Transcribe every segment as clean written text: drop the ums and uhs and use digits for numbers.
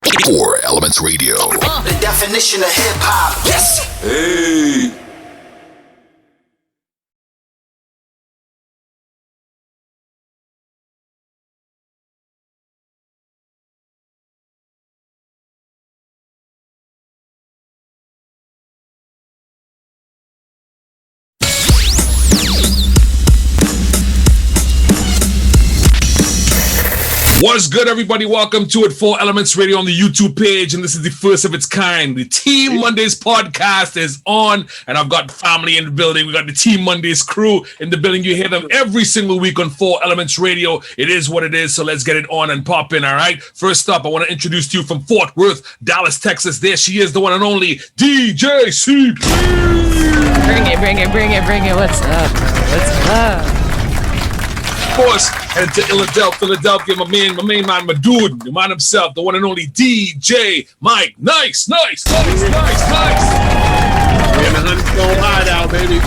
4 Elements Radio. The definition of hip hop. Yes. Hey. What's good, everybody? Welcome to it, 4 Elements Radio on the YouTube page, and this is the first of its kind. The Team Mondays podcast is on, and I've got family in the building. We got the Team Mondays crew in the building. You hear them every single week on 4 Elements Radio. It is what it is, so let's get it on and pop in, all right? First up, I want to introduce to you from Fort Worth, Dallas, Texas. There she is, the one and only DJ CP. Bring it. What's up? Of course, headed to Philadelphia, my man, my dude, the man himself, the one and only DJ Mike. Nyce. We're in the Honeycomb Hideout, baby.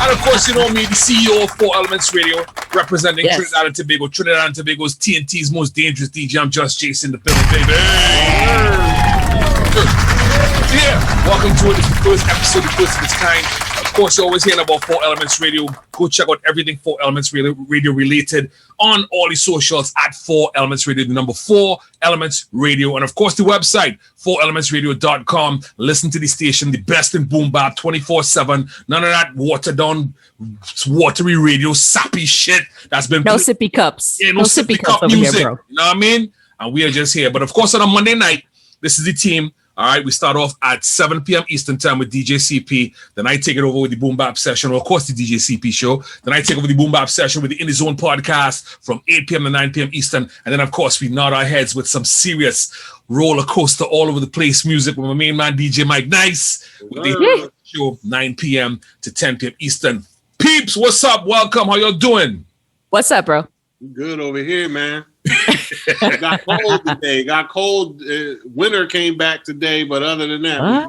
And of course, you know me, the CEO of 4 Elements Radio, representing Trinidad and Tobago. Trinidad and Tobago's TNT's most dangerous DJ. I'm just Jase in the building, baby. Yeah, welcome to it. It's the first episode, the first of its kind. Of course, you're always hearing about 4 Elements Radio. Go check out everything 4 Elements Radio related on all the socials at 4 Elements Radio, the number 4 Elements Radio. And of course, the website, 4elementsradio.com. Listen to the station, the best in boom bap, 24/7. None of that watered down, watery radio, sappy shit that's been... No sippy cups. Yeah, no sippy cup music. Here, bro. You know what I mean? And we are just here. But of course, on a Monday night, this is the team. All right, we start off at 7 p.m. Eastern time with DJ CP. Then I take it over with the Boom Bap session, or of course the DJ CP show. Then I take over the Boom Bap session with the In the Zone podcast from 8 p.m. to 9 p.m. Eastern. And then, of course, we nod our heads with some serious roller coaster all over the place music with my main man, DJ Mike Nyce, with the show 9 p.m. to 10 p.m. Eastern. Peeps, what's up? Welcome. How y'all doing? What's up, bro? Good over here, man. It got cold today. Got cold. Winter came back today, but other than that,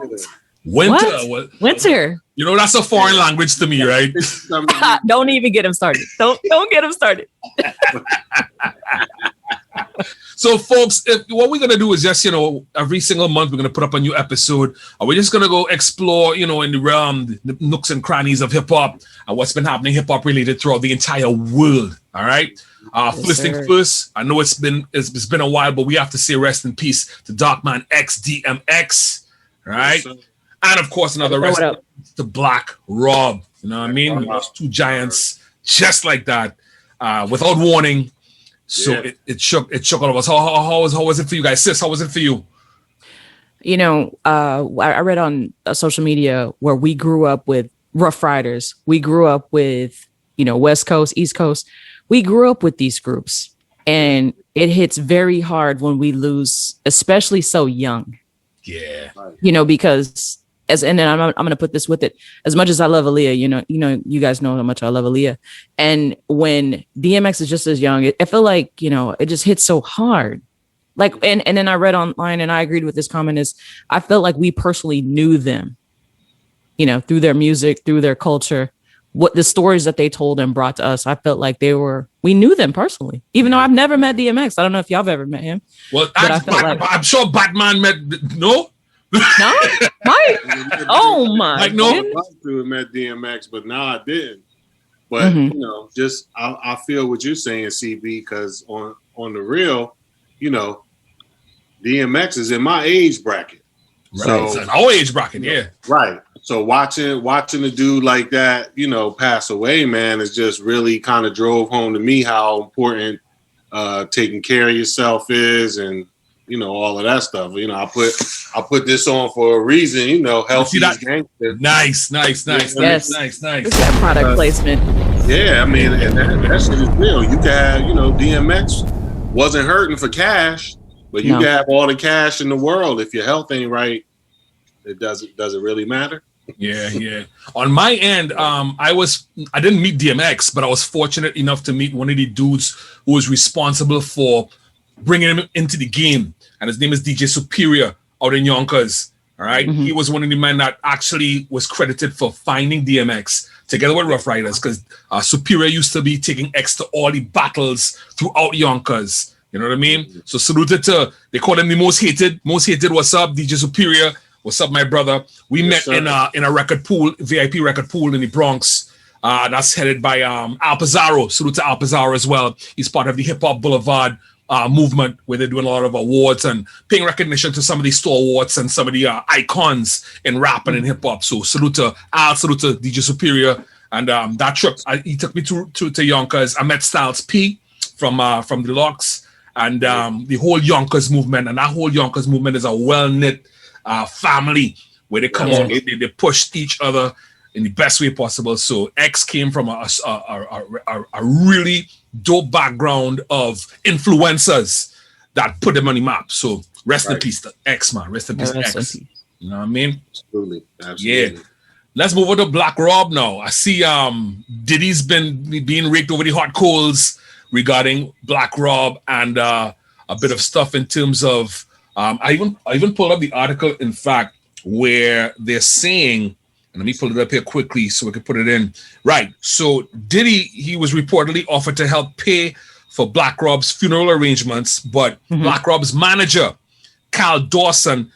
Winter. You know, that's a foreign language to me, right? Don't even get him started. Don't get him started. So, folks, what we're gonna do is just, every single month we're gonna put up a new episode. And we're just gonna go explore, in the realm, the nooks and crannies of hip hop and what's been happening hip hop related throughout the entire world. All right. First thing first, I know it's been a while, but we have to say rest in peace to Darkman X DMX, right? Yes, and of course, another rest in peace to Black Rob. You know what I mean? Those two giants, just like that, without warning. So it shook all of us. How was it for you guys, sis? How was it for you? I read on social media where we grew up with Rough Riders. We grew up with West Coast, East Coast. We grew up with these groups, and it hits very hard when we lose, especially so young. Yeah. Because and then I'm going to put this with it. As much as I love Aaliyah, you guys know how much I love Aaliyah. And when DMX is just as young, I feel like, it just hits so hard. Like, and then I read online, and I agreed with this comment, is I felt like we personally knew them, through their music, through their culture. What the stories that they told and brought to us, I felt like we knew them personally, even though I've never met DMX. I don't know if y'all have ever met him. Well, I'm sure Batman met, no? No? Mike? Oh my. Like, no. I'd love to have met DMX, but no, I didn't. But, just, I feel what you're saying, CB, because on the real, DMX is in my age bracket. Right. So, it's an old age bracket, yeah. Right. So watching a dude like that, pass away, man, is just really kind of drove home to me how important taking care of yourself is, and all of that stuff. I put this on for a reason. Healthy gangster. Nice. Yes. Nice. It's that product placement. Yeah, I mean, and that shit is real. You can have, DMX wasn't hurting for cash, but you can have all the cash in the world. If your health ain't right, does it really matter? Yeah. On my end, I didn't meet DMX, but I was fortunate enough to meet one of the dudes who was responsible for bringing him into the game, and his name is DJ Superior out in Yonkers. All right, He was one of the men that actually was credited for finding DMX together with Rough Riders, because Superior used to be taking X to all the battles throughout Yonkers. You know what I mean? So salute to, they call him the most hated. What's up, DJ Superior? What's up, my brother? We met in a record pool, VIP record pool in the Bronx. That's headed by Al Pizarro. Salute to Al Pizarro as well. He's part of the Hip Hop Boulevard movement, where they're doing a lot of awards and paying recognition to some of the stalwarts and some of the icons in rap and in hip hop. So salute to Al, salute to DJ Superior. And that trip, he took me to Yonkers. I met Styles P from Deluxe and the whole Yonkers movement. And that whole Yonkers movement is a well-knit family where they come out, they push each other in the best way possible. So X came from a really dope background of influencers that put them on the map. So rest in peace to X, man. Rest in peace to X. You know what I mean? Absolutely. Yeah. Let's move on to Black Rob now. I see Diddy's been being raked over the hot coals regarding Black Rob and a bit of stuff in terms of I even pulled up the article, in fact, where they're saying, and let me pull it up here quickly so we can put it in. Right. So Diddy, he was reportedly offered to help pay for Black Rob's funeral arrangements, but Black Rob's manager, Cal Dawson,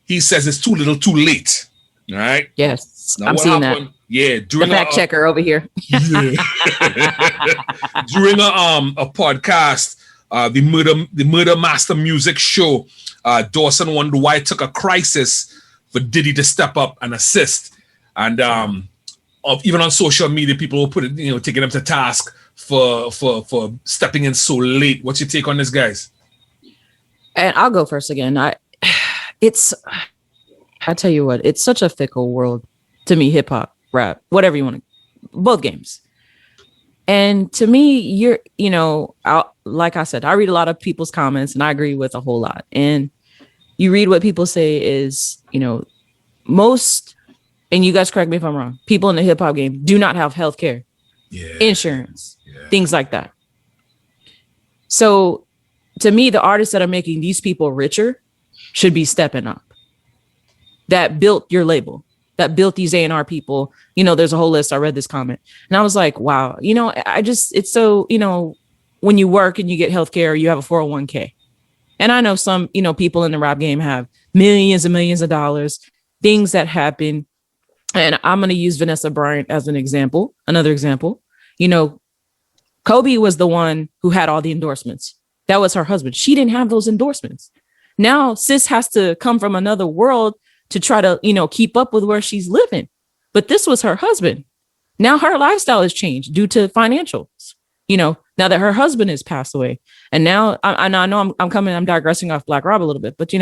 he says it's too little too late. All right. Yes. Now, I'm seeing happened? That. Yeah. During the fact checker over here. Yeah. During a podcast, the Murder Master Music Show, Dawson wondered why it took a crisis for Diddy to step up and assist. And even on social media, people will put it, taking him to task for stepping in so late. What's your take on this, guys? And I'll go first again. I tell you what, it's such a fickle world to me, hip hop, rap, whatever you want to, both games. And to me, like I said, I read a lot of people's comments and I agree with a whole lot. And you read what people say is, most, and you guys correct me if I'm wrong, people in the hip hop game do not have health care, insurance, things like that. So to me, the artists that are making these people richer should be stepping up. That built your label, that built these A&R people. There's a whole list. I read this comment and I was like, wow, it's so, when you work and you get healthcare, you have a 401k. And I know some, people in the rap game have millions and millions of dollars, things that happen. And I'm going to use Vanessa Bryant as an example. Another example, Kobe was the one who had all the endorsements. That was her husband. She didn't have those endorsements. Now sis has to come from another world to try to, keep up with where she's living. But this was her husband. Now her lifestyle has changed due to financials, now that her husband has passed away. And now I know I'm digressing off Black Rob a little bit, but,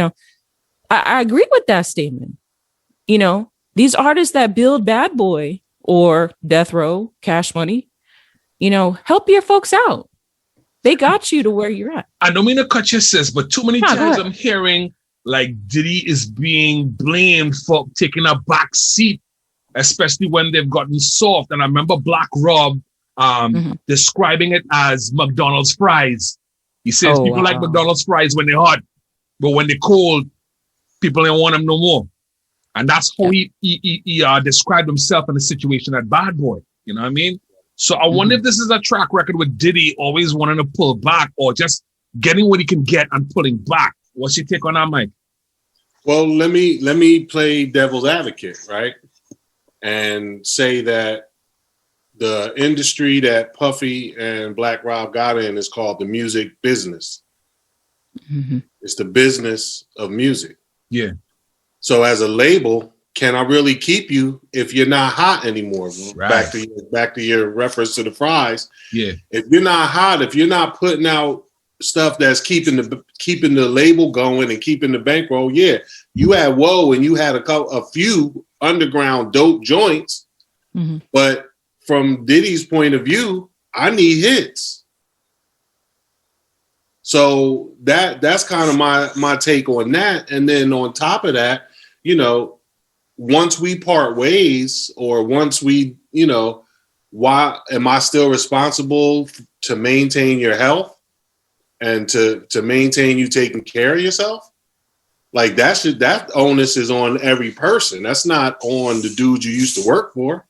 I agree with that statement. These artists that build Bad Boy or Death Row, Cash Money, help your folks out. They got you to where you're at. I don't mean to cut your sis, but too many times I'm hearing like Diddy is being blamed for taking a back seat, especially when they've gotten soft. And I remember Black Rob describing it as McDonald's fries. He says people like McDonald's fries when they're hot, but when they're cold, people don't want them no more. And that's how he described himself in the situation at Bad Boy. You know what I mean? So I wonder if this is a track record with Diddy always wanting to pull back or just getting what he can get and pulling back. What's your take on that, Mike? Well, let me play devil's advocate, right? And say that the industry that Puffy and Black Rob got in is called the music business. It's the business of music. Yeah. So as a label, can I really keep you if you're not hot anymore? Right. Back to your reference to the fries. Yeah. If you're not hot, if you're not putting out stuff that's keeping the label going and keeping the bankroll, you had Whoa and you had a few underground dope joints, but from Diddy's point of view, I need hits. So that's kind of my take on that. And then on top of that, once we part ways or once we, why am I still responsible to maintain your health and to maintain you taking care of yourself? Like that onus is on every person. That's not on the dude you used to work for.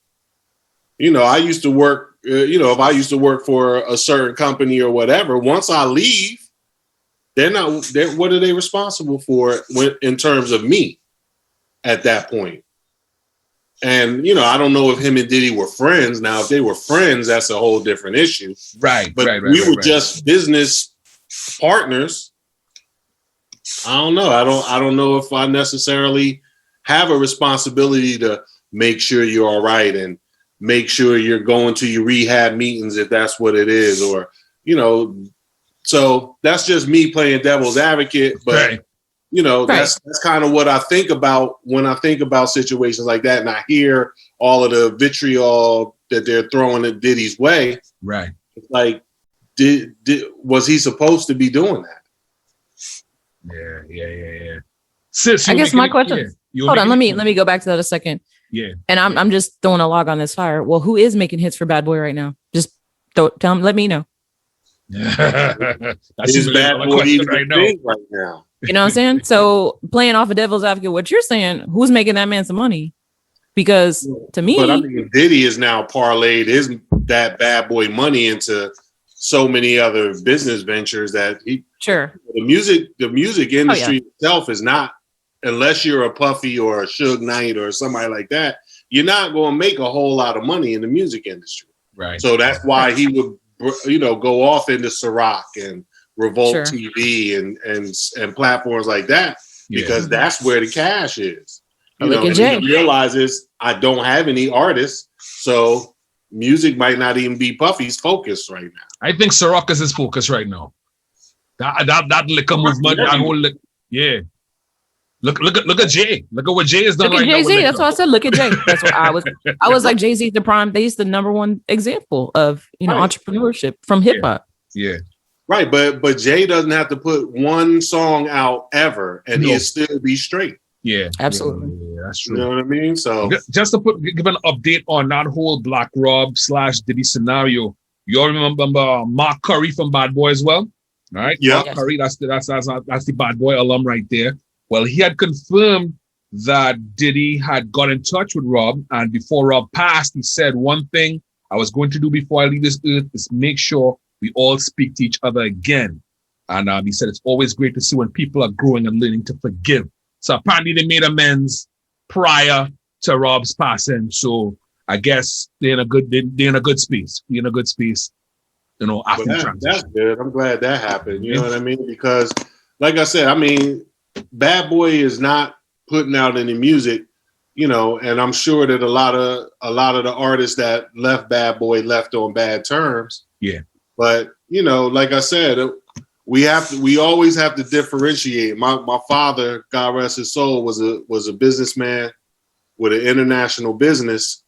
I used to work, if I used to work for a certain company or whatever, once I leave, They're not. What are they responsible for in terms of me at that point? And I don't know if him and Diddy were friends. Now, if they were friends, that's a whole different issue. Right. But we were just business partners. I don't know. I don't know if I necessarily have a responsibility to make sure you're all right and make sure you're going to your rehab meetings if that's what it is, or so that's just me playing devil's advocate. But that's kind of what I think about when I think about situations like that, and I hear all of the vitriol that they're throwing at Diddy's way. Right. It's like, was he supposed to be doing that? Yeah. Sis, I guess my question. Hold on, let me go back to that a second. Yeah. And I'm just throwing a log on this fire. Well, who is making hits for Bad Boy right now? Just tell him. Let me know. That's his Bad Boy right now. You know what I'm saying? So playing off of devil's advocate, what you're saying, who's making that man some money? Because to me, but I mean, Diddy is now parlayed that Bad Boy money into so many other business ventures that the music industry itself is not, unless you're a Puffy or a Suge Knight or somebody like that, you're not going to make a whole lot of money in the music industry. Right. So that's why he would, go off into Ciroc and Revolt TV and platforms like that, because that's where the cash is. And he realizes I don't have any artists, so music might not even be Puffy's focus right now. I think Ciroc is his focus right now. That liquor movement, that whole Look at Jay. Look at what Jay has done. Look at right Jay-Z. now. That's why I said look at Jay. That's what I was like, Jay-Z the prime. He's the number one example of entrepreneurship from hip hop. Yeah. Right, but Jay doesn't have to put one song out ever and he'll still be straight. Yeah, absolutely. Yeah, that's true. You know what I mean? So just to give an update on that whole Black Rob / Diddy scenario. You all remember Mark Curry from Bad Boy as well, right? Yeah, Mark Curry. That's the Bad Boy alum right there. Well, he had confirmed that Diddy had got in touch with Rob, and before Rob passed, he said, one thing I was going to do before I leave this earth is make sure we all speak to each other again. And he said, it's always great to see when people are growing and learning to forgive. So apparently they made amends prior to Rob's passing. So I guess they're in a good space. We're in a good space, after the transition. That's good. I'm glad that happened. You know what I mean? Because like I said, I mean, Bad Boy is not putting out any music, and I'm sure that a lot of the artists that left Bad Boy left on bad terms. Yeah. But, like I said, we always have to differentiate. My father, God rest his soul, was a businessman with an international business.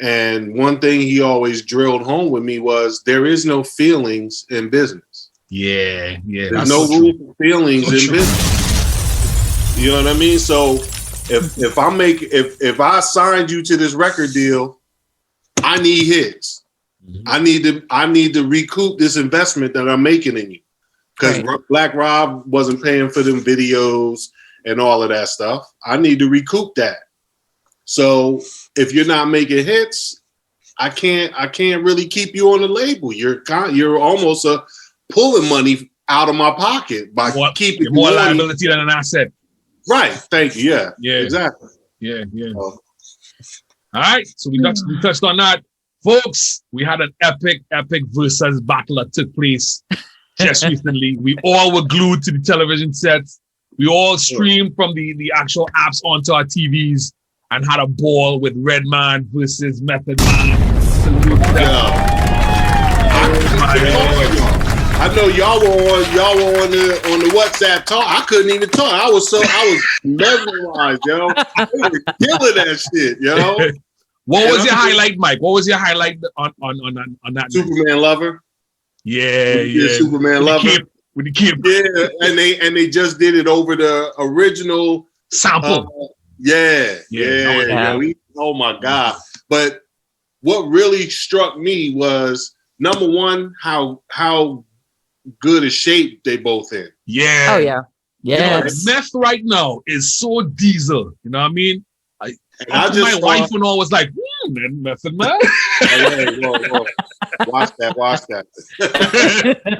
And one thing he always drilled home with me was there is no feelings in business. Yeah. There's no room for feelings in business. You know what I mean? So if I signed you to this record deal, I need hits. Mm-hmm. I need to recoup this investment that I'm making in you. Because Black Rob wasn't paying for them videos and all of that stuff. I need to recoup that. So if you're not making hits, I can't really keep you on the label. You're almost pulling money out of my pocket by keeping more liability than an asset. Right. Thank you. Yeah. Exactly. Yeah. All right. So we touched on that. Folks, we had an epic Verzuz battle that took place just recently. We all were glued to the television sets. We all streamed from the actual apps onto our TVs and had a ball with Redman versus Method Man. Salute them. I know y'all were on the WhatsApp talk. I couldn't even talk. I was mesmerized, yo. They were killing that shit, yo. What was your highlight, Mike? What was your highlight on that? Superman Lover. Yeah. Superman Lover with the cape. Yeah, and they just did it over the original sample. Oh my God! But what really struck me was number one, how good a shape they both in. Yeah. Oh yeah. Yeah. Meth right now is so diesel. You know what I mean? My wife and all was like, woo! Nothing, man. Hey, whoa. Watch that.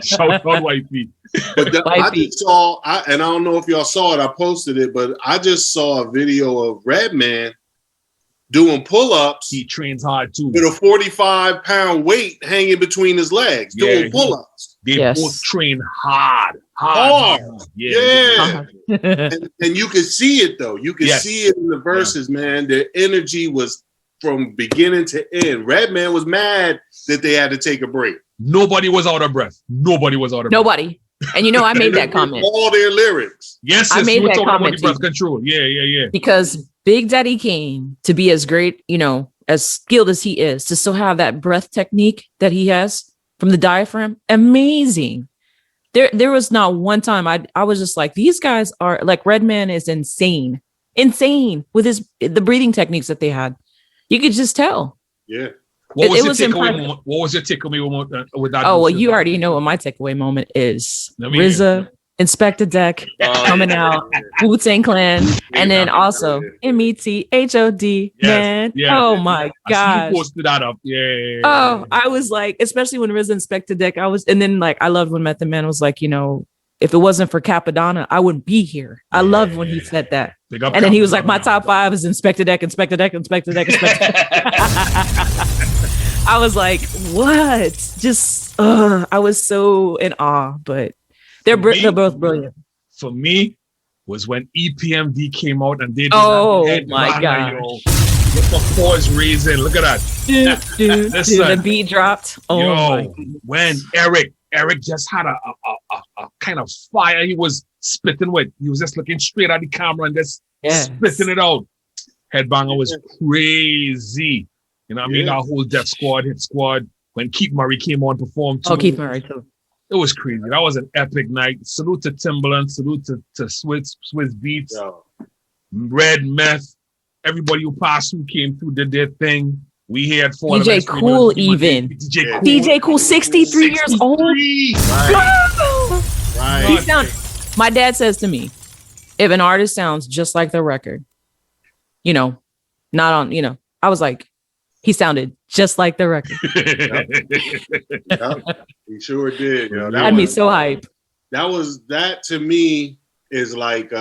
Shout out wifey. But I just saw, and I don't know if y'all saw it. I posted it, but I just saw a video of Redman doing pull-ups. He trains hard too. With a 45-pound weight hanging between his legs, doing pull-ups. They both train hard. Yeah. And you could see it though. You could see it in the verses, man. The energy was from beginning to end. Redman was mad that they had to take a break. Nobody was out of breath. Nobody. And you know, I made that comment. All their lyrics. Yes, I made that comment. Breath control. Yeah. Because Big Daddy Kane, to be as great, you know, as skilled as he is, to still have that breath technique that he has from the diaphragm, amazing. There was not one time I was just like, these guys are like, Redman is insane with the breathing techniques that they had. You could just tell. Yeah. What was your takeaway moment with that? Oh, well, you already know what my takeaway moment is. RZA, Inspector Deck coming out, Wu-Tang Clan, and then also METHOD, man. Oh my gosh. You posted that up. Yeah. Oh, I was like, especially when RZA Inspector Deck, and then like, I loved when Method Man was like, you know, if it wasn't for Capadonna, I wouldn't be here. I loved when he said that. And then he was like, my top 5 is Inspector Deck. I was like, what? Just, I was so in awe, but they're both brilliant. For me, was when EPMD came out and they did my God. With the paws raising. Look at that. The beat dropped. When Eric just had a kind of fire he was spitting with. He was just looking straight at the camera and just spitting it out. Headbanger was crazy. You know what I mean? Our whole Def Squad, Hit Squad. When Keith Murray came on, performed too. Oh, Keith Murray too. It was crazy. That was an epic night. Salute to Timbaland. Salute to Swiss Beats. Red Meth. Everybody who passed through came through, did their thing. We had DJ Cool even. DJ Cool, 63 years old. Right. My dad says to me, if an artist sounds just like the record, you know, not on, you know, I was like, he sounded just like the record. He sure did. That had me so hype. That to me is like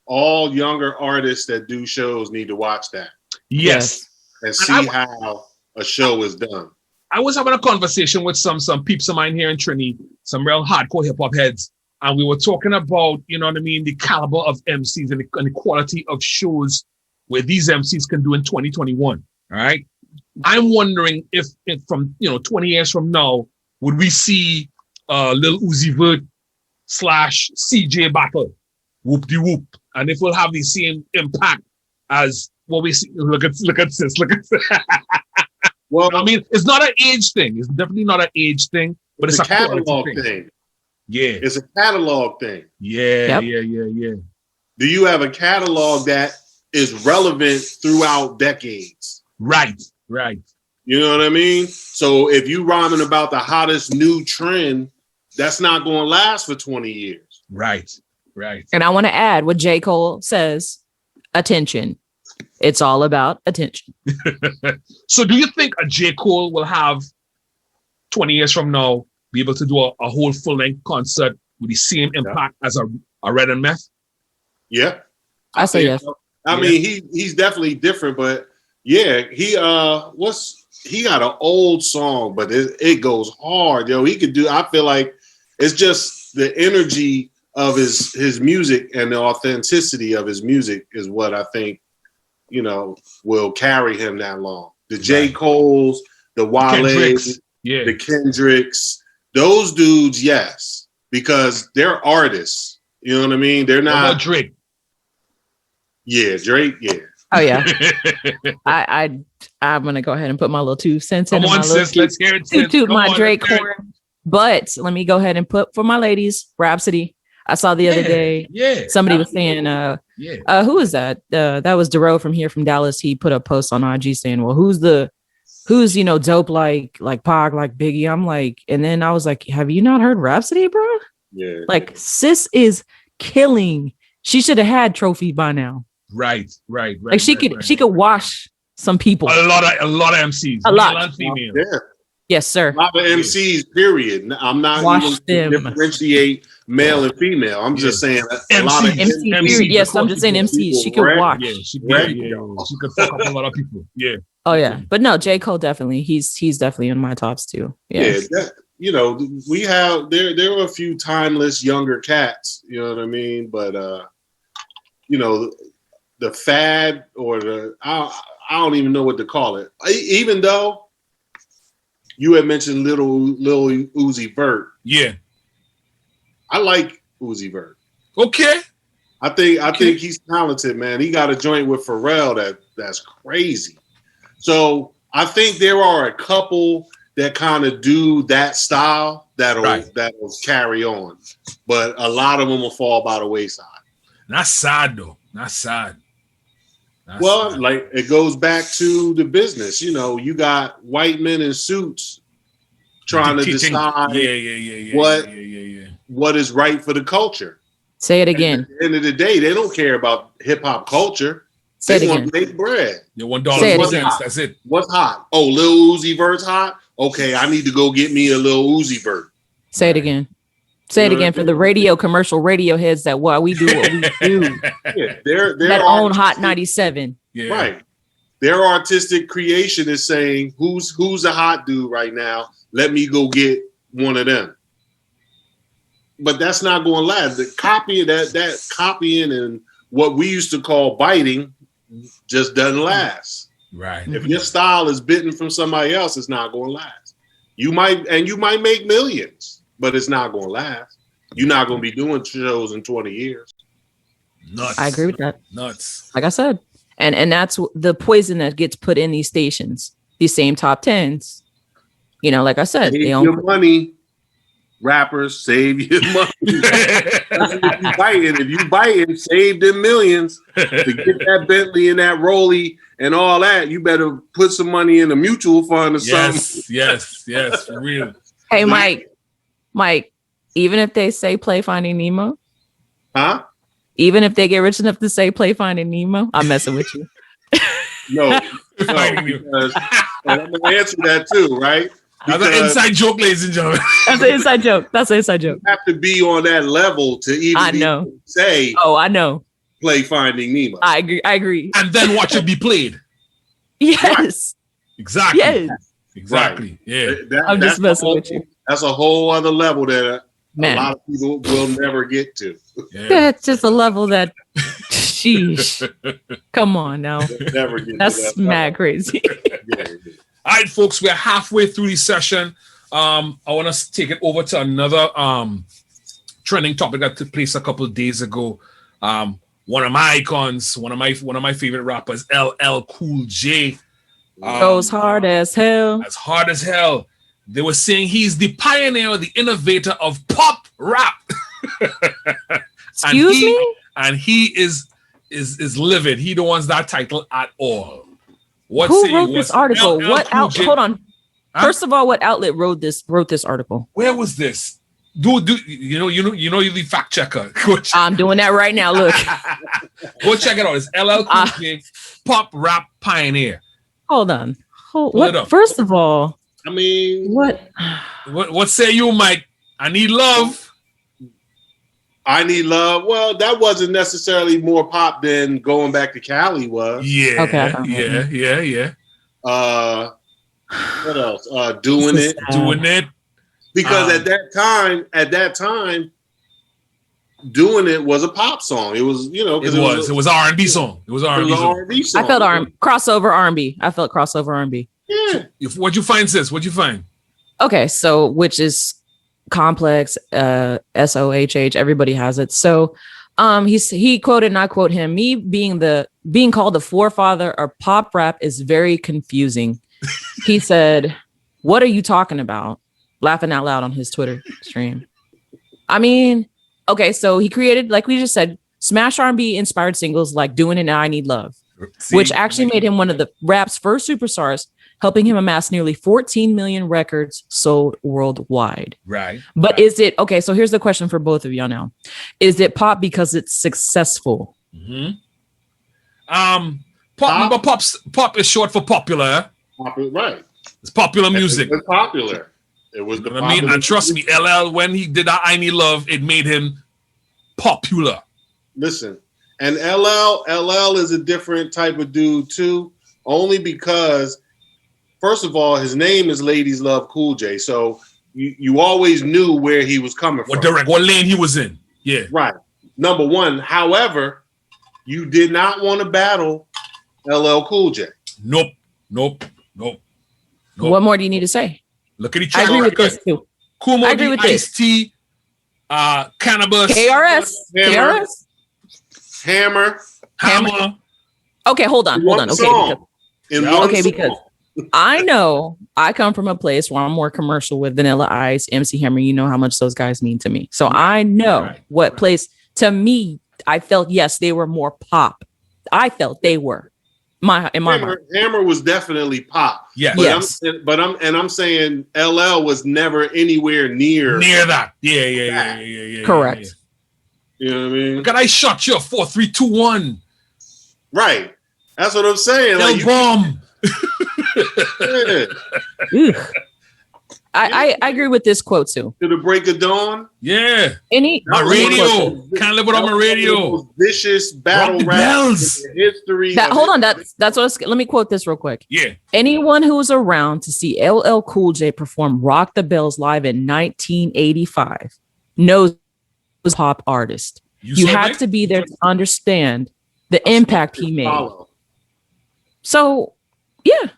all younger artists that do shows need to watch that. Yes. And see how a show is done. I was having a conversation with some peeps of mine here in Trinity, some real hardcore hip hop heads, and we were talking about, you know what I mean, the caliber of MCs and the quality of shows where these MCs can do in 2021. All right. I'm wondering if from 20 years from now, would we see Lil Uzi Vert / CJ battle, whoop de whoop, and if we'll have the same impact as what we see. Look at this. Well, I mean, it's not an age thing. It's definitely not an age thing, but it's a catalog thing. Yeah, it's a catalog thing. Yeah. Do you have a catalog that is relevant throughout decades? Right. You know what I mean? So if you rhyming about the hottest new trend, that's not going to last for 20 years. Right. And I want to add what J. Cole says, attention. It's all about attention. So do you think a J. Cole will have 20 years from now be able to do a whole full-length concert with the same impact as a Red and Meth? Yeah. I say yes. I mean, he's definitely different, but yeah, he got an old song, but it goes hard, yo. He could do. I feel like it's just the energy of his music and the authenticity of his music is what I think, will carry him that long. The J. Cole's, the Wale's, the Kendricks, those dudes, yes, because they're artists. You know what I mean? They're not. What about Drake? Yeah, Drake. Yeah. Oh yeah. I'm gonna go ahead and put my little 2 cents in. Come on, sis. Let's hear it. Toot my Drake horn. But let me go ahead and put for my ladies, Rhapsody. I saw the other day. Yeah. Somebody was saying, who is that? That was Dero from Dallas. He put a post on IG saying, well, who's dope like Pac, like Biggie? I'm like, and then I was like, have you not heard Rhapsody, bro? Yeah. Like, sis is killing. She should have had trophy by now. Right. Like she could wash some people. A lot of MCs. A lot. Male and female. Yeah. Yes, sir. A lot of MCs, period. I'm not Watch even them. differentiate male and female. I'm just saying a lot of MC period. Yes, I'm just saying MCs. She could watch. Yeah, she could fuck up a lot of people. Yeah. Oh yeah, but no, J. Cole definitely. He's definitely in my tops too. Yeah. You know, we have there are a few timeless younger cats. You know what I mean? But you know, the fad or I don't even know what to call it. Even though you had mentioned little Uzi Vert. Yeah. I like Uzi Vert. Okay. I think he's talented, man. He got a joint with Pharrell that's crazy. So I think there are a couple that kind of do that style that'll carry on, but a lot of them will fall by the wayside. That's sad though. That's sad. Like it goes back to the business. You know, you got white men in suits trying to decide what is right for the culture. Say it again. At the end of the day, they don't care about hip hop culture. Say They it want again. to make bread. Yeah, $1.04. That's it. What's hot? Oh, Lil Uzi Vert's hot? Okay, I need to go get me a Lil Uzi Vert. Say it again. Say it again for the commercial radio heads that why we do what we do. Yeah, they're That own Hot 97. Yeah. Right. Their artistic creation is saying, who's a hot dude right now? Let me go get one of them. But that's not going to last. The copying that copying and what we used to call biting just doesn't last. Right. If your style is bitten from somebody else, it's not going to last. You might make millions, but it's not going to last. You're not going to be doing shows in 20 years. Nuts. I agree with that. Nuts. Like I said. And that's the poison that gets put in these stations, these same top 10s. You know, like I said, Save they your money, rappers. Save your money. If you biting, save them millions to get that Bentley and that Rollie and all that. You better put some money in a mutual fund or something. Yes, for real. Hey, Mike, even if they say play Finding Nemo, Huh? even if they get rich enough to say play Finding Nemo, I'm messing with you. No, because, and I'm gonna answer that too, right? That's an inside joke, ladies and gentlemen. That's an inside joke. You have to be on that level to even say. Oh, I know. Play Finding Nemo. I agree. And then watch it be played. Yes. Exactly. Yes. Exactly. Right. Yeah. I'm just messing with you. That's a whole other level that Man. a lot of people will never get to. Yeah. That's just a level that, sheesh. Come on now. Never get That's to that mad crazy. Yeah. All right, folks, we're halfway through the session. I want to take it over to another trending topic that took place a couple of days ago. One of my icons, one of my favorite rappers, LL Cool J. Goes hard as hell. As hard as hell. They were saying he's the pioneer, the innovator of pop rap. Excuse me? And he is livid. He don't want that title at all. Who wrote this article? What out? Hold on. Huh? First of all, what outlet wrote this article? Where was this? Do you're the fact checker. I'm doing that right now. Look. Go check it out. It's LL Cool J, pop rap pioneer. Hold on. Pull it up. First of all, I mean, what say you, Mike? I need love. I need love. Well, that wasn't necessarily more pop than Going Back to Cali was. Yeah. Okay. Yeah. What else? Doing it. Doing it. Because at that time, Doing It was a pop song. It was, it was R&B song. It was R&B song. I felt crossover R&B. I felt crossover R&B. Yeah. What'd you find, sis? What'd you find? Okay, so which is complex, SOHH. Everybody has it. So, he quoted, and I quote him: "Me being called the forefather of pop rap is very confusing." He said, "What are you talking about?" Laughing out loud on his Twitter stream. I mean, okay, so he created, like we just said, smash R&B inspired singles like "Doing It and I Need Love," which actually made him one of the rap's first superstars, helping him amass nearly 14 million records sold worldwide. Right. But is it, okay, so here's the question for both of y'all now. Is it pop because it's successful? Mm-hmm. Pop is short for popular. Right. It's popular music. It was popular. It was You know what I mean? And trust me, LL, when he did that I Need Love, it made him popular. Listen, and LL is a different type of dude too, only because, first of all, his name is Ladies Love Cool J, so you always knew where he was coming from. What lane he was in. Yeah. Right. Number one. However, you did not want to battle LL Cool J. Nope. What more do you need to say? Look at each I other. agree with this too. Kumo, I agree with this. Ice-T, Cannabis. KRS. Hammer. Okay, hold on. Okay, because I know I come from a place where I'm more commercial with Vanilla Ice, MC Hammer. You know how much those guys mean to me. So I know what place, to me, I felt, yes, they were more pop. I felt they were. Hammer was definitely pop. Yes. But I'm saying LL was never anywhere near that. Yeah. Correct. You know what I mean? Look at I shot you 4, 3, 2, 1. Right. That's what I'm saying. Like bomb. I agree with this quote too. To the break of dawn. Yeah. My radio. Can't live without my radio. Vicious battle rap in history. Hold on. That's what. Let me quote this real quick. Yeah. Anyone who was around to see LL Cool J perform "Rock the Bells" live in 1985 knows he was a pop artist. You have to be there to understand the impact he made. So, yeah.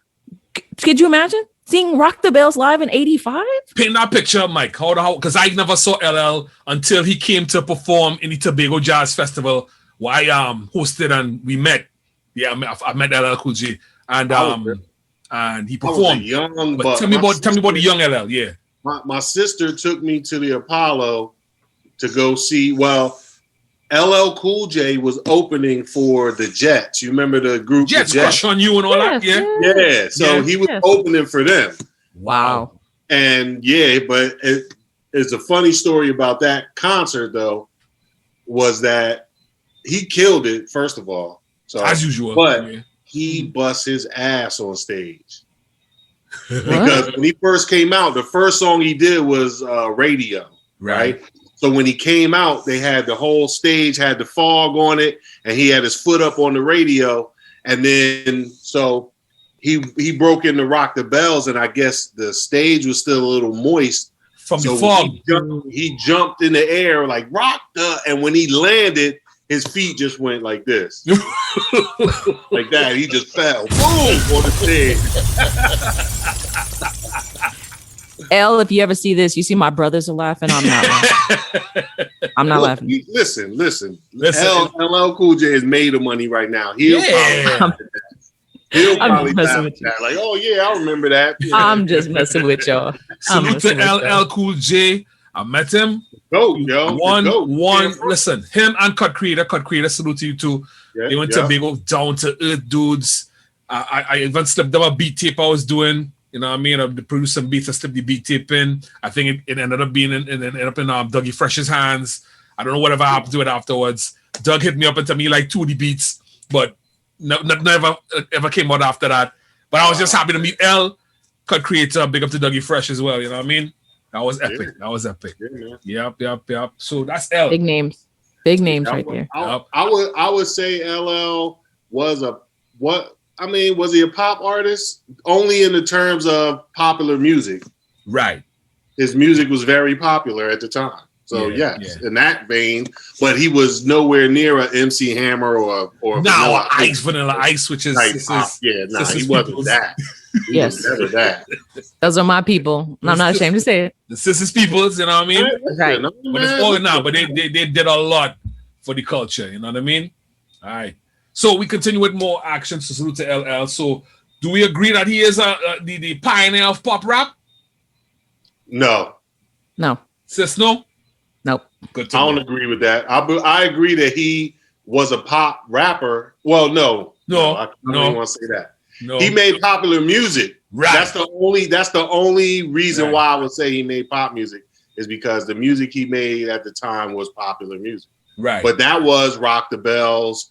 Could you imagine seeing Rock the Bells live in 85? Paint that picture up, Mike. Because I never saw LL until he came to perform in the Tobago Jazz Festival where I hosted and we met. Yeah, I met LL Cool J. And he performed. But tell me about the young LL, yeah. My sister took me to the Apollo to go see, LL Cool J was opening for the Jets. You remember the group Jets? Crush on You and all that? Yeah. So he was opening for them. Wow. And but it's a funny story about that concert though, was that he killed it, first of all. So as usual. But he bust his ass on stage. Because when he first came out, the first song he did was Radio. Right? So when he came out, they had the whole stage had the fog on it, and he had his foot up on the radio. And then so he broke into Rock the Bells, and I guess the stage was still a little moist from the fog. He jumped in the air like rock the, and when he landed, his feet just went like this, like that. He just fell, boom, on the stage. L, if you ever see this, you see my brothers are laughing. I'm not laughing. I'm not laughing. Listen. LL Cool J is made of money right now. He'll probably laugh at that. Like, oh yeah, I remember that. Yeah. I'm just messing with y'all. Salute to LL Cool J. I met him. Listen, him and Cut Creator, salute to you too. Yeah, they went to big old down to earth dudes. I even slipped them a beat tape I was doing. You know what I mean? I produced some beats. I slipped the beat tape in. I think it ended up being in Dougie Fresh's hands. I don't know whatever happened to it afterwards. Doug hit me up and told me like 2 of the beats, but never ever came out after that. But I was just happy to meet L, Cut Creator. Big up to Dougie Fresh as well. You know what I mean? That was epic. Yeah, yep. So that's L. Big names right there. I would say LL was was he a pop artist? Only in the terms of popular music. Right. His music was very popular at the time. So in that vein, but he was nowhere near a MC Hammer or Vanilla Ice, which is he wasn't that. He was never that. Those are my people. I'm not ashamed to say it. The sisters peoples, you know what I mean? Right. But it's all now, but they did a lot for the culture, you know what I mean? All right. So we continue with more action. So salute to LL. So do we agree that he is the pioneer of pop rap? No. Sis, no? Nope. I don't agree with that. I agree that he was a pop rapper. Well, no. I don't want to say that. No. He made popular music. Right. That's the only reason why I would say he made pop music is because the music he made at the time was popular music. Right. But that was Rock the Bells.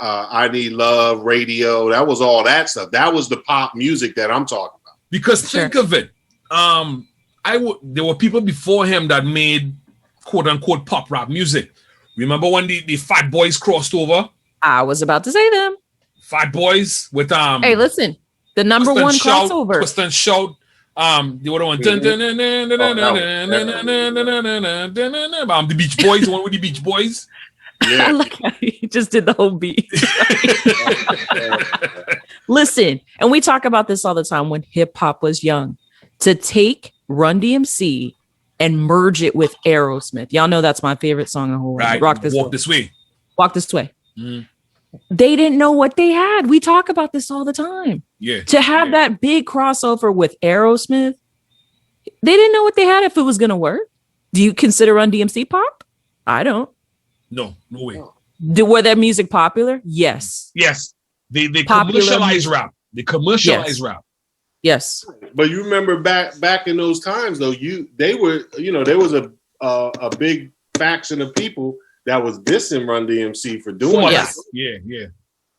I Need Love, Radio. That was all that stuff. That was the pop music that I'm talking about. Because think of it. There were people before him that made quote unquote pop rap music. Remember when the Fat Boys crossed over? I was about to say them. Fat Boys with Hey, listen, the number one crossover. Twist and Shout. The other one. The Beach Boys, the one with the Beach Boys. Yeah. I like how he just did the whole beat. Listen, and we talk about this all the time when hip hop was young. To take Run DMC and merge it with Aerosmith. Y'all know that's my favorite song in the whole world. Right. Walk This Way. Walk This Way. Mm. They didn't know what they had. We talk about this all the time. Yeah. To have that big crossover with Aerosmith, they didn't know what they had if it was going to work. Do you consider Run DMC pop? I don't. No way. Were their music popular? Yes. Yes. They commercialize rap. They commercialize rap. Yes. But you remember back in those times though, there was a big faction of people that was dissing Run DMC for doing that. Yeah.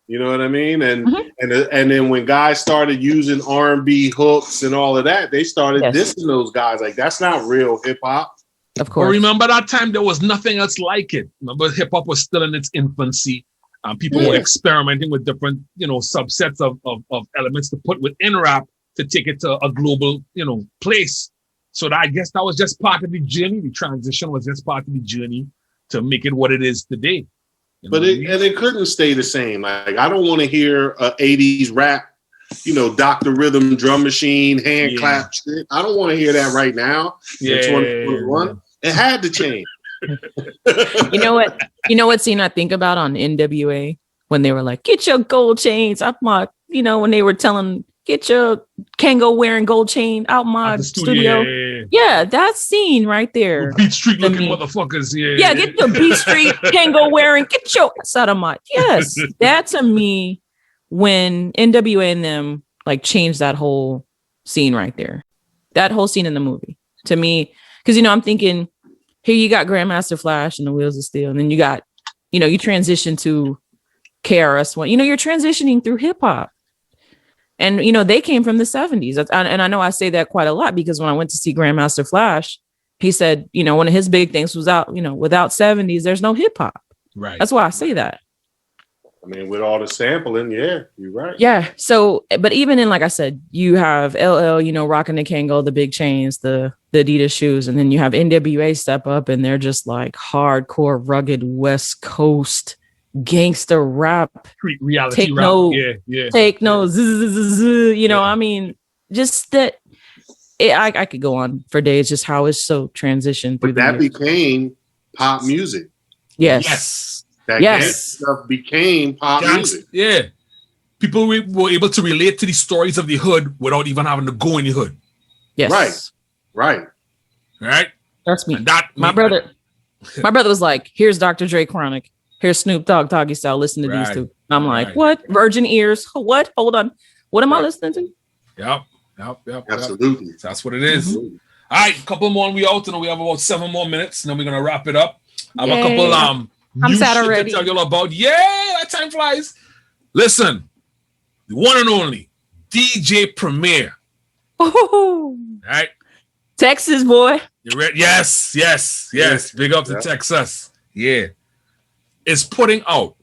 You know what I mean? And and then when guys started using R&B hooks and all of that, they started dissing those guys. Like, that's not real hip hop. Of course. But remember that time there was nothing else like it. Remember, hip hop was still in its infancy. People were experimenting with different, subsets of elements to put within rap to take it to a global, place. So I guess that was just part of the journey. The transition was just part of the journey to make it what it is today. But it couldn't stay the same. Like, I don't want to hear 80s rap, Dr. Rhythm, drum machine, hand clap shit. I don't want to hear that right now. In 2021. It had to change. You know what scene I think about on NWA when they were like, get your gold chains out my, when they were telling, get your Kango wearing gold chain out my studio. Yeah, that scene right there. Beat Street looking motherfuckers. Yeah, get the Beat Street Kango wearing, get your ass out of my. Yes, that to me, when NWA and them like changed that whole scene right there, that whole scene in the movie to me, because I'm thinking, here you got Grandmaster Flash and the Wheels of Steel, and then you got, you transition to KRS-One. You're transitioning through hip hop. And, they came from the 70s. And I know I say that quite a lot because when I went to see Grandmaster Flash, he said, one of his big things was without 70s, there's no hip hop. Right. That's why I say that. I mean, with all the sampling, you're right. Yeah. So, but even in, like I said, you have LL, rocking the Kango, the big chains, the Adidas shoes. And then you have NWA step up and they're just like hardcore, rugged West Coast gangster rap, reality take rap. Take no I mean, just that I could go on for days just how it's so transitioned through. But that became pop music. Yes. That gangster stuff became pop music. Yeah. People were able to relate to the stories of the hood without even having to go in the hood. Yes. Right. That's me. And that my brother was like, here's Dr. Dre Chronic. Here's Snoop Dogg, Doggy Style. Listen to these two. I'm like, what? Virgin ears? What? Hold on. What am I listening to? Yep. Absolutely. That's what it is. All right, couple more and we out. And we have about 7 more minutes. And then we're gonna wrap it up. I have a couple new shit already to tell you all about. Yeah, that time flies. Listen, the one and only DJ Premier. All right. Texas boy. You ready? Yes. Big up to Texas. Yeah. Is putting out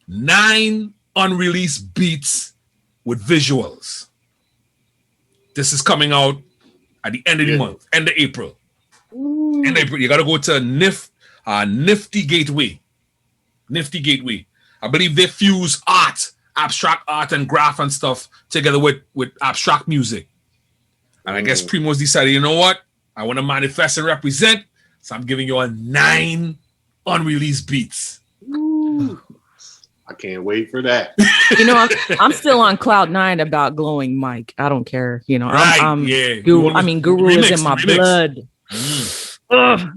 9 unreleased beats with visuals. This is coming out at the end of the month, end of April. End of April. You got to go to Nifty Gateway. Nifty Gateway. I believe they fuse art, abstract art and graph and stuff together with abstract music. And I guess Primo's decided, you know what? I want to manifest and represent. So I'm giving you 9 unreleased beats. Ooh. I can't wait for that. I'm still on cloud 9 about glowing Mike. I don't care. Right. Guru is in my blood.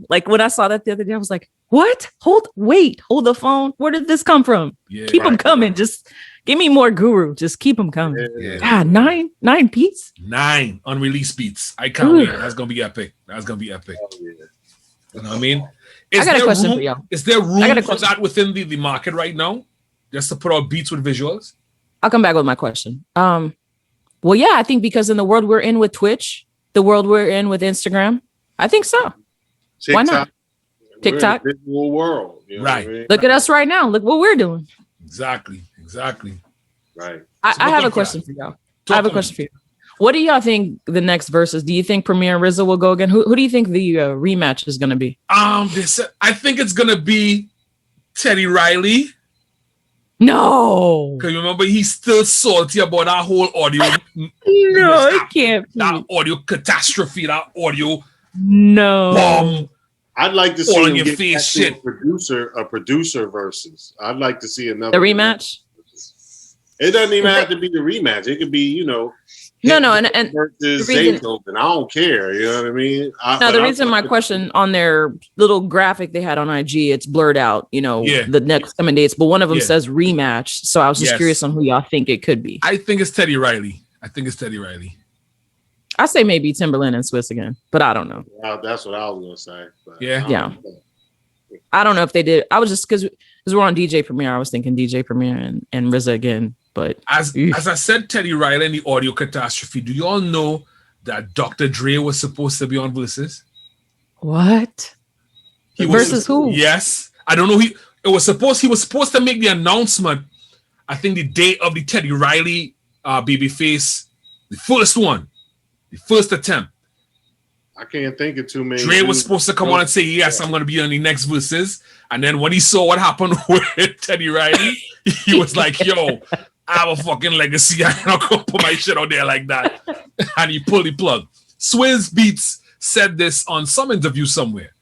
Like when I saw that the other day, I was like, what? Hold the phone. Where did this come from? Keep them coming. Just give me more Guru. Just keep them coming. God, 9 beats? 9 unreleased beats. I can't wait. That's going to be epic. Oh, yeah. You know what I mean? I got a question for y'all. Is there room for that within the market right now? just to put out beats with visuals? I'll come back with my question. Well, yeah, I think because in the world we're in with Twitch, the world we're in with Instagram, I think so. TikTok, why not? TikTok, we're in a visual world, you know Right. what I mean? look at us right now. Look what we're doing. Exactly. Right. I have a question for y'all. What do y'all think the next verses? Do you think Premier and RZA will go again? Who do you think the rematch is going to be? I think it's gonna be Teddy Riley. No, Because remember, he's still salty about that whole audio. no, it can't be. That audio catastrophe, that audio No, bomb. I'd like to All see in him your get face back shit. to a producer versus. I'd like to see another the rematch. It doesn't even have to be the rematch. It could be, No, and versus the reason- Zaytoven. I don't care. You know what I mean? the reason my question on their little graphic they had on IG, it's blurred out, the next coming dates, but one of them Yeah. says rematch. So I was just Yes. curious on who y'all think it could be. I think it's Teddy Riley. I say maybe Timberland and Swiss again, but I don't know. That's what I was gonna say. But Yeah. I don't know. I don't know if they did. I was just because we're on DJ Premier. I was thinking DJ Premier and RZA again, but As I said, Teddy Riley and the audio catastrophe. Do you all know that Dr. Dre was supposed to be on Verzuz? what? He Versus who? Yes, I don't know. He was supposed to make the announcement. I think the day of the Teddy Riley Babyface, the first attempt. I can't think of too many. Dre was supposed to come on and say, "Yes, I'm going to be on the next Verzuz." And then when he saw what happened with Teddy Riley, he was like, "Yo, I have a fucking legacy. I'm not going to put my shit out there like that." And he pulled the plug. Swizz Beats said this on some interview somewhere.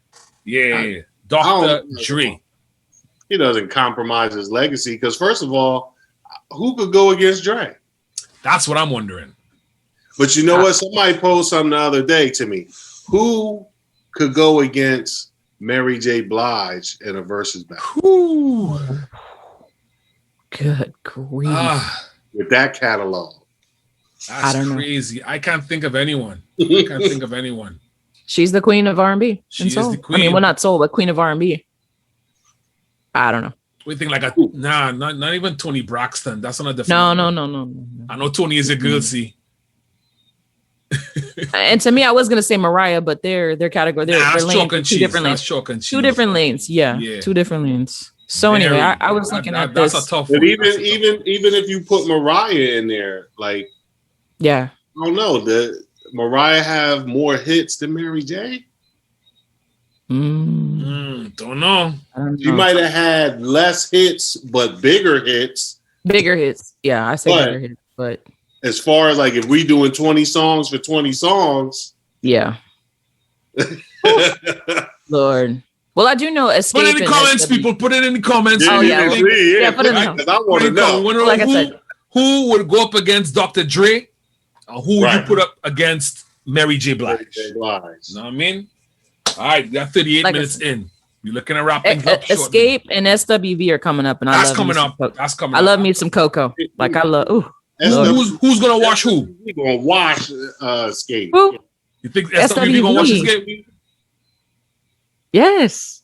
Yeah, Dr. Dre. He doesn't compromise his legacy because, first of all, who could go against Dre? That's what I'm wondering. But you know what? Somebody posed something the other day to me. Who could go against Mary J. Blige in a versus battle Ooh. Good grief! with that catalog? That's I don't know. crazy. I can't think of anyone. She's the queen of R&B. She and is soul. the queen. I mean, well, not soul, but queen of R&B. I don't know. We think like not even Tony Braxton. That's on a different. No. I know Tony is a girl, see. And to me, I was gonna say Mariah, but their category, their That's lanes, chalk and two cheese. different That's lanes. chalk and cheese. Two different lanes. Yeah, two different lanes. So anyway, I was looking at this. That's a tough But one. even if you put Mariah in there, like Yeah. I don't know, did Mariah have more hits than Mary J? Don't know. I don't She know. might have had less hits, but bigger hits. Bigger hits. Yeah, I say bigger hits, but As far as like if we doing 20 songs for 20 songs, yeah. Lord. Well, I do know Escape. Put it in the and comments, SW. people. Put it in the comments. Oh, yeah. Yeah, put it in the because I want to know. Like I said. Who would go up against Dr. Dre? Who would you Right. put up against Mary J. Blige? Mary J. Blige. You know what I mean? All right, we got 38 Like I minutes said. in. You're looking at wrapping up shortly. Escape and SWV are coming up, and That's I love coming me up. some That's coming I up. love me some Coco. Like I love. Ooh. Who's gonna watch who? We gonna watch Skate. Who? You think SWV gonna watch this SWV. game? Yes.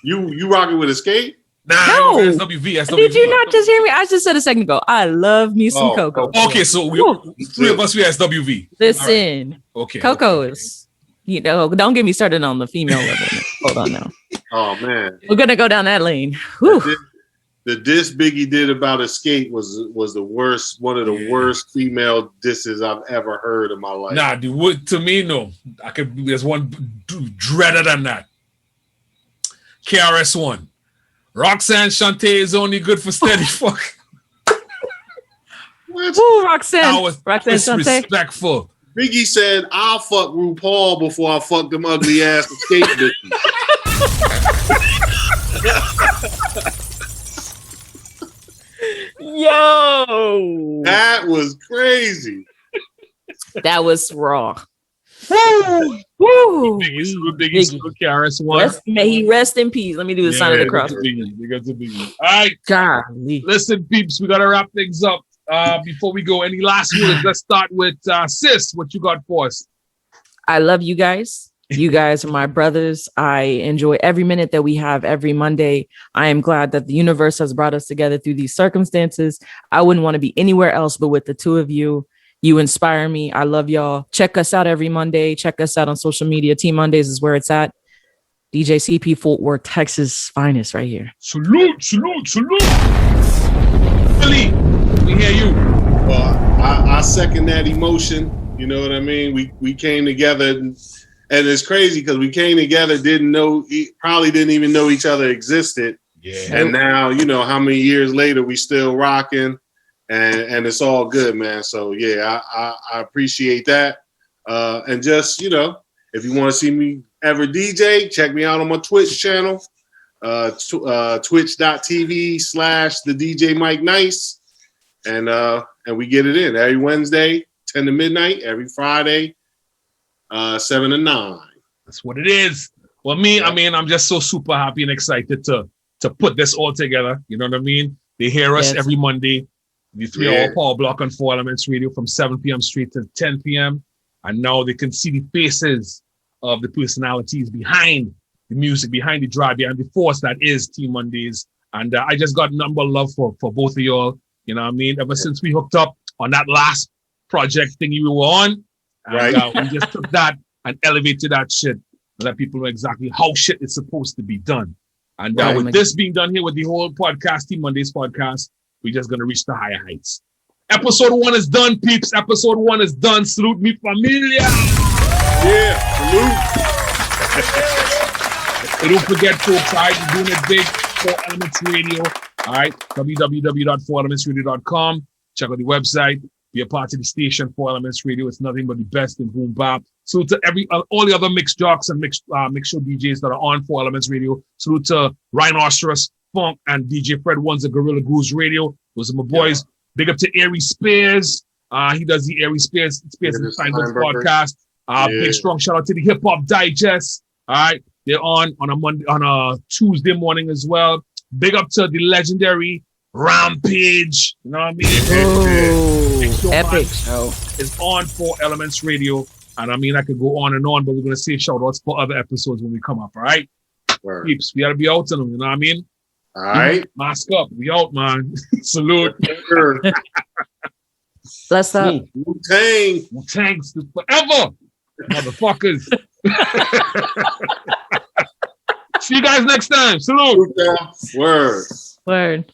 You rocking with Escape? Nah, No. SWV. Did you not just hear me? I just said a second ago. I love me some Oh, Coco. Okay, so Woo. three of us we SWV. Listen, Okay. Coco is, don't get me started on the female level. Hold on now. Oh man, We're gonna go down that lane. Whew. the diss Biggie did about Escape was the worst, one of the worst female disses I've ever heard in my life. Nah, dude, to me, no. There's one dreader than that. KRS-One. Roxanne Shante is only good for steady fuck. What? Woo, Roxanne. That was Roxanne Shante. disrespectful. Biggie said, "I'll fuck RuPaul before I fuck them ugly ass Escape bitches." Yo, That was crazy. that was raw. Woo, woo. Biggest KRS-One. May he rest in peace. Let me do the sign of the cross. All right, Golly. listen, peeps, we gotta wrap things up. Before we go, any last words? Let's start with Sis. What you got for us? I love you guys. You guys are my brothers. I enjoy every minute that we have every Monday. I am glad that the universe has brought us together through these circumstances. I wouldn't want to be anywhere else but with the two of you. You inspire me. I love y'all. Check us out every Monday. Check us out on social media. Team Mondays is where it's at. DJ CP Fort Worth, Texas finest right here. Salute. Billy, we hear you. Well, I second that emotion. You know what I mean? We came together, and it's crazy because we came together, probably didn't even know each other existed. Yeah. And now, how many years later we still rocking, and it's all good, man. So yeah, I appreciate that. And just, if you want to see me ever DJ, check me out on my Twitch channel, twitch.tv/the DJ Mike Nyce. And we get it in every Wednesday, 10 to midnight, every Friday, 7 to 9. That's what it is. Well, I'm just so super happy and excited to put this all together. You know what I mean? They hear us every Monday, the 3-hour power block on 4 Elements Radio from 7 p.m. straight to 10 p.m. And now they can see the faces of the personalities behind the music, behind the drive, behind the force that is Team Mondays. And I just got a number of love for both of y'all. You know what I mean? Ever since we hooked up on that last project thing you were on, and, we just took that and elevated that shit and let people know exactly how shit is supposed to be done. And with this being done here with the whole podcast, Team Mondays podcast, we're just going to reach the higher heights. Episode 1 is done, peeps. Episode 1 is done. Salute mi familia. Yeah, salute. And don't forget, folks, all right, we're doing it big. 4 Elements Radio. All right, www.4elementsradio.com. Check out the website. Be a part of the station. 4 Elements Radio. It's nothing but the best in boom bap. Salute to all the other mixed jocks and mixed show DJs that are on 4 Elements Radio. Salute to Rhinoceros, Funk, and DJ Fred One's a Gorilla Goose Radio. Those are my boys. Yeah. Big up to Ari Spears. He does the Ari Spears and Steinberg's podcast. Big strong shout out to the Hip Hop Digest. All right, they're on a Tuesday morning as well. Big up to the legendary Rampage. You know what I mean? Oh, epic show. It's on 4 Elements Radio. And I mean, I could go on and on, but we're going to save shout outs for other episodes when we come up. All right? Peeps, we got to be out to them. You know what I mean? All right. Mask up. We out, man. Salute. Bless up. Wu-Tang. Wu-Tang's forever. Motherfuckers. See you guys next time. Salute. Word. Word.